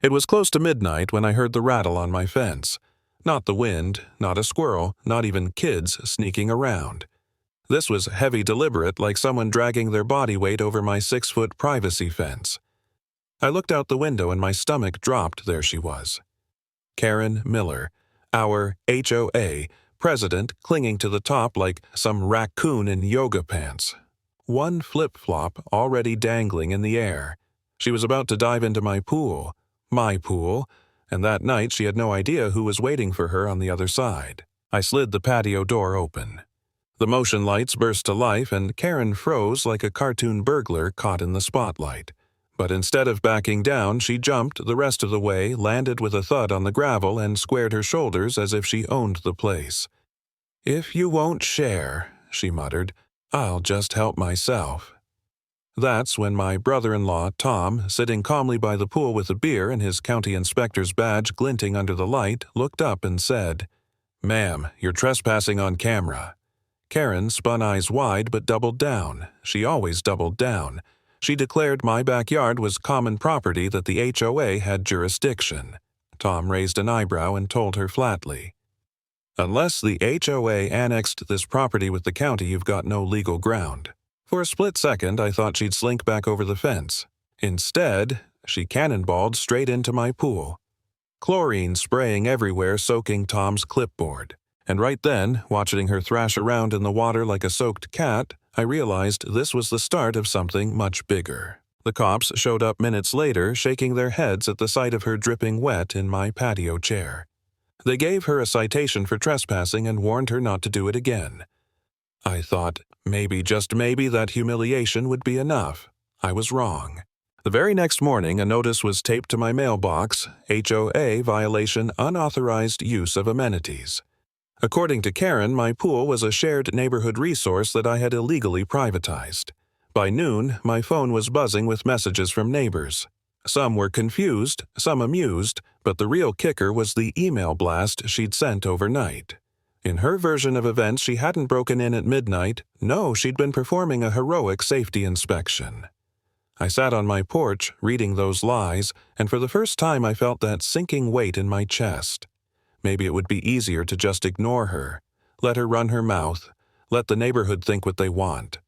It was close to midnight when I heard the rattle on my fence. Not the wind, not a squirrel, not even kids sneaking around. This was heavy deliberate, like someone dragging their body weight over my 6-foot privacy fence. I looked out the window and my stomach dropped. There she was. Karen Miller, our HOA president, clinging to the top like some raccoon in yoga pants. One flip-flop already dangling in the air. She was about to dive into my pool, and that night she had no idea who was waiting for her on the other side. I slid the patio door open. The motion lights burst to life and Karen froze like a cartoon burglar caught in the spotlight. But instead of backing down, she jumped the rest of the way, landed with a thud on the gravel, and squared her shoulders as if she owned the place. "If you won't share," she muttered, "I'll just help myself." That's when my brother-in-law, Tom, sitting calmly by the pool with a beer and his county inspector's badge glinting under the light, looked up and said, "Ma'am, you're trespassing on camera." Karen spun eyes wide but doubled down. She always doubled down. She declared my backyard was common property, that the HOA had jurisdiction. Tom raised an eyebrow and told her flatly, "Unless the HOA annexed this property with the county, you've got no legal ground." For a split second, I thought she'd slink back over the fence. Instead, she cannonballed straight into my pool. Chlorine spraying everywhere, soaking Tom's clipboard. And right then, watching her thrash around in the water like a soaked cat, I realized this was the start of something much bigger. The cops showed up minutes later, shaking their heads at the sight of her dripping wet in my patio chair. They gave her a citation for trespassing and warned her not to do it again. I thought, maybe, just maybe, that humiliation would be enough. I was wrong. The very next morning, a notice was taped to my mailbox, HOA violation, unauthorized use of amenities. According to Karen, my pool was a shared neighborhood resource that I had illegally privatized. By noon, my phone was buzzing with messages from neighbors. Some were confused, some amused, but the real kicker was the email blast she'd sent overnight. In her version of events, she hadn't broken in at midnight. No, she'd been performing a heroic safety inspection. I sat on my porch, reading those lies, and for the first time I felt that sinking weight in my chest. Maybe it would be easier to just ignore her, let her run her mouth, let the neighborhood think what they want.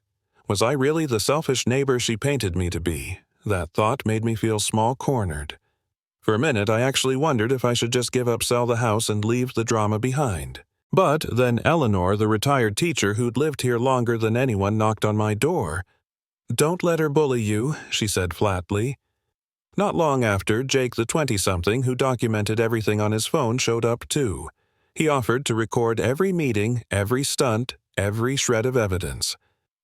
Was I really the selfish neighbor she painted me to be? That thought made me feel small-cornered. For a minute, I actually wondered if I should just give up, sell the house, and leave the drama behind. But then Eleanor, the retired teacher who'd lived here longer than anyone, knocked on my door. "Don't let her bully you," she said flatly. Not long after, Jake, the 20-something, who documented everything on his phone, showed up too. He offered to record every meeting, every stunt, every shred of evidence.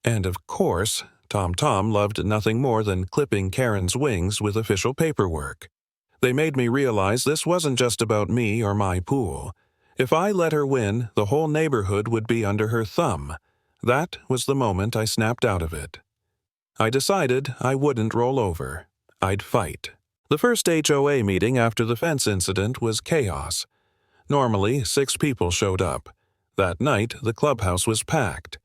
And of course, Tom loved nothing more than clipping Karen's wings with official paperwork. They made me realize this wasn't just about me or my pool. If I let her win, the whole neighborhood would be under her thumb. That was the moment I snapped out of it. I decided I wouldn't roll over. I'd fight. The first HOA meeting after the fence incident was chaos. Normally, 6 people showed up. That night, the clubhouse was packed.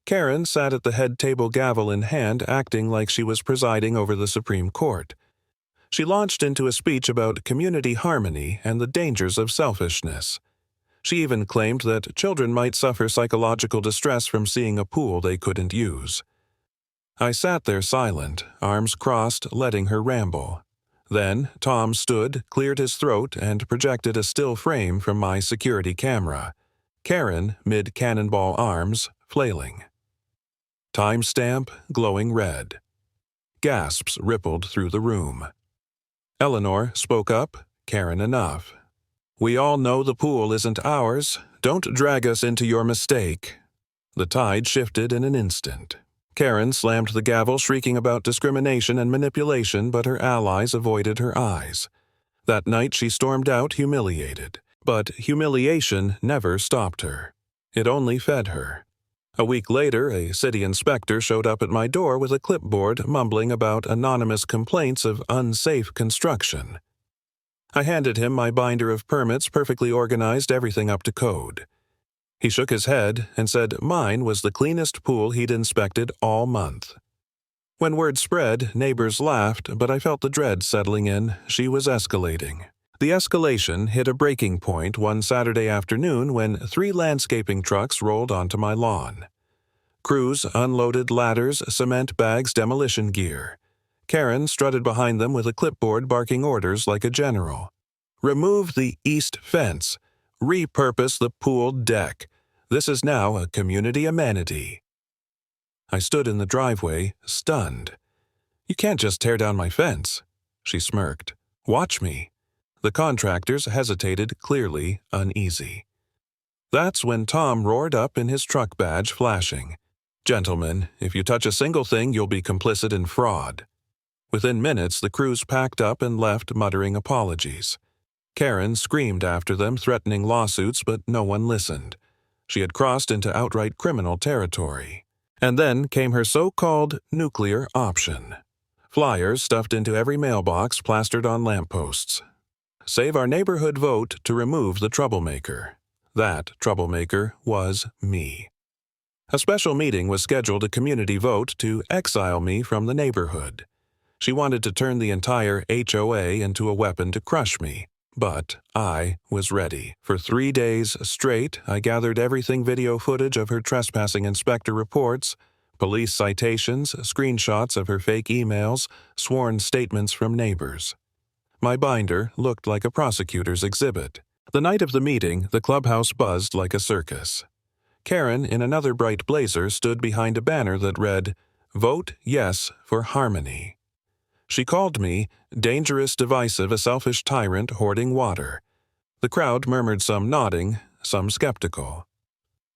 Karen sat at the head table, gavel in hand, acting like she was presiding over the Supreme Court. She launched into a speech about community harmony and the dangers of selfishness. She even claimed that children might suffer psychological distress from seeing a pool they couldn't use. I sat there silent, arms crossed, letting her ramble. Then Tom stood, cleared his throat, and projected a still frame from my security camera. Karen, mid-cannonball arms, flailing. Timestamp glowing red. Gasps rippled through the room. Eleanor spoke up, Karen enough. "We all know the pool isn't ours. Don't drag us into your mistake." The tide shifted in an instant. Karen slammed the gavel, shrieking about discrimination and manipulation, but her allies avoided her eyes. That night she stormed out humiliated. But humiliation never stopped her. It only fed her. A week later, a city inspector showed up at my door with a clipboard mumbling about anonymous complaints of unsafe construction. I handed him my binder of permits, perfectly organized, everything up to code. He shook his head and said mine was the cleanest pool he'd inspected all month. When word spread, neighbors laughed, but I felt the dread settling in. She was escalating. The escalation hit a breaking point one Saturday afternoon when 3 landscaping trucks rolled onto my lawn. Crews unloaded ladders, cement bags, demolition gear. Karen strutted behind them with a clipboard barking orders like a general. Remove the east fence. Repurpose the pool deck. This is now a community amenity. I stood in the driveway, stunned. You can't just tear down my fence, she smirked. Watch me. The contractors hesitated, clearly uneasy. That's when Tom roared up in his truck badge flashing. Gentlemen, if you touch a single thing, you'll be complicit in fraud. Within minutes, the crews packed up and left, muttering apologies. Karen screamed after them, threatening lawsuits, but no one listened. She had crossed into outright criminal territory. And then came her so-called nuclear option. Flyers stuffed into every mailbox, plastered on lampposts. Save our neighborhood vote to remove the troublemaker. That troublemaker was me. A special meeting was scheduled, a community vote to exile me from the neighborhood. She wanted to turn the entire HOA into a weapon to crush me. But I was ready. For 3 days straight, I gathered everything: video footage of her trespassing inspector reports, police citations, screenshots of her fake emails, sworn statements from neighbors. My binder looked like a prosecutor's exhibit. The night of the meeting, the clubhouse buzzed like a circus. Karen, in another bright blazer, stood behind a banner that read, "Vote yes for harmony." She called me dangerous, divisive, a selfish tyrant hoarding water. The crowd murmured, some nodding, some skeptical.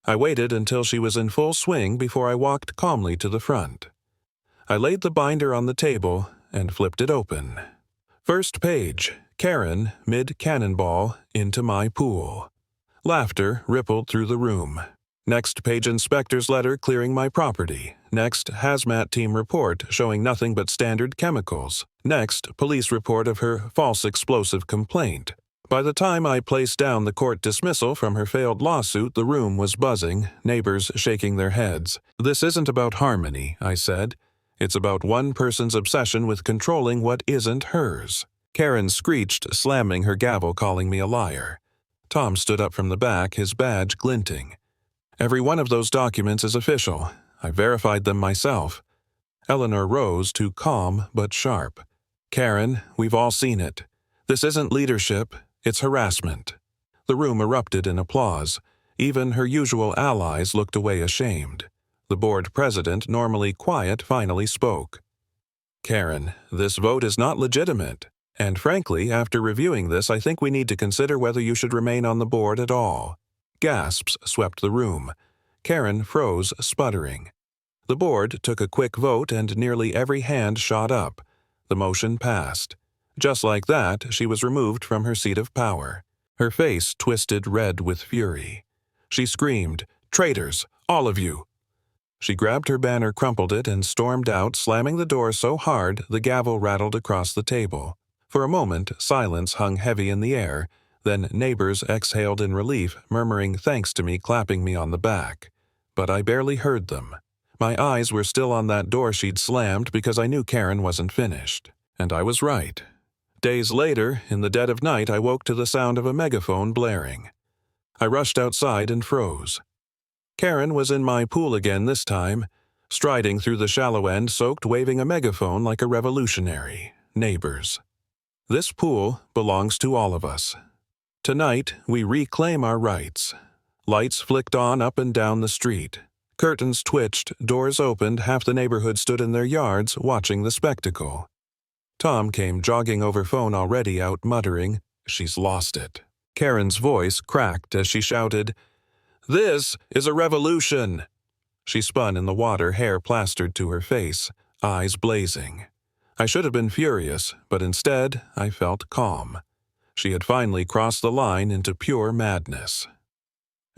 I waited until she was in full swing before I walked calmly to the front. I laid the binder on the table and flipped it open. First page, Karen, mid-cannonball, into my pool. Laughter rippled through the room. Next page, inspector's letter clearing my property. Next, hazmat team report showing nothing but standard chemicals. Next, police report of her false explosive complaint. By the time I placed down the court dismissal from her failed lawsuit, the room was buzzing, neighbors shaking their heads. This isn't about harmony, I said. It's about one person's obsession with controlling what isn't hers. Karen screeched, slamming her gavel, calling me a liar. Tom stood up from the back, his badge glinting. Every one of those documents is official. I verified them myself. Eleanor rose, too calm but sharp. Karen, we've all seen it. This isn't leadership, it's harassment. The room erupted in applause. Even her usual allies looked away ashamed. The board president, normally quiet, finally spoke. Karen, this vote is not legitimate. And frankly, after reviewing this, I think we need to consider whether you should remain on the board at all. Gasps swept the room. Karen froze, sputtering. The board took a quick vote and nearly every hand shot up. The motion passed. Just like that, she was removed from her seat of power. Her face twisted red with fury. She screamed, "Traitors, all of you!" She grabbed her banner, crumpled it, and stormed out, slamming the door so hard the gavel rattled across the table. For a moment, silence hung heavy in the air. Then neighbors exhaled in relief, murmuring thanks to me, clapping me on the back. But I barely heard them. My eyes were still on that door she'd slammed because I knew Karen wasn't finished. And I was right. Days later, in the dead of night, I woke to the sound of a megaphone blaring. I rushed outside and froze. Karen was in my pool again this time, striding through the shallow end, soaked, waving a megaphone like a revolutionary. Neighbors. This pool belongs to all of us. Tonight, we reclaim our rights. Lights flicked on up and down the street. Curtains twitched, doors opened, half the neighborhood stood in their yards watching the spectacle. Tom came jogging over phone, already out, muttering, "She's lost it." Karen's voice cracked as she shouted, "This is a revolution!" She spun in the water, hair plastered to her face, eyes blazing. I should have been furious, but instead I felt calm. She had finally crossed the line into pure madness.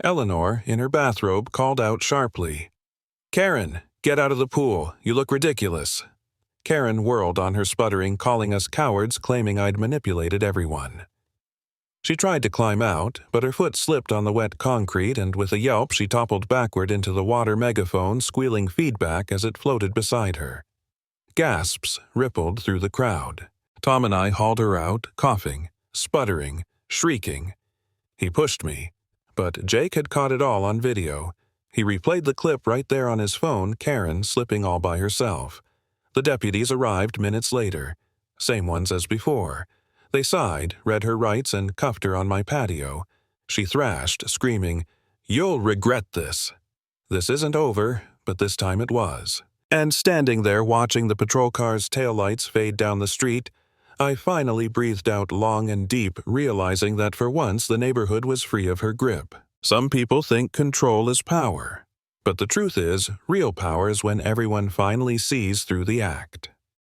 Eleanor, in her bathrobe, called out sharply, "Karen, get out of the pool. You look ridiculous." Karen whirled on her, sputtering, calling us cowards, claiming I'd manipulated everyone. She tried to climb out, but her foot slipped on the wet concrete, and with a yelp she toppled backward into the water megaphone, squealing feedback as it floated beside her. Gasps rippled through the crowd. Tom and I hauled her out, coughing, sputtering, shrieking. He pushed me, but Jake had caught it all on video. He replayed the clip right there on his phone, Karen slipping all by herself. The deputies arrived minutes later, same ones as before. They sighed, read her rights, and cuffed her on my patio. She thrashed, screaming, "You'll regret this." This isn't over, but this time it was. And standing there watching the patrol car's taillights fade down the street, I finally breathed out long and deep, realizing that for once the neighborhood was free of her grip. Some people think control is power, but the truth is, real power is when everyone finally sees through the act.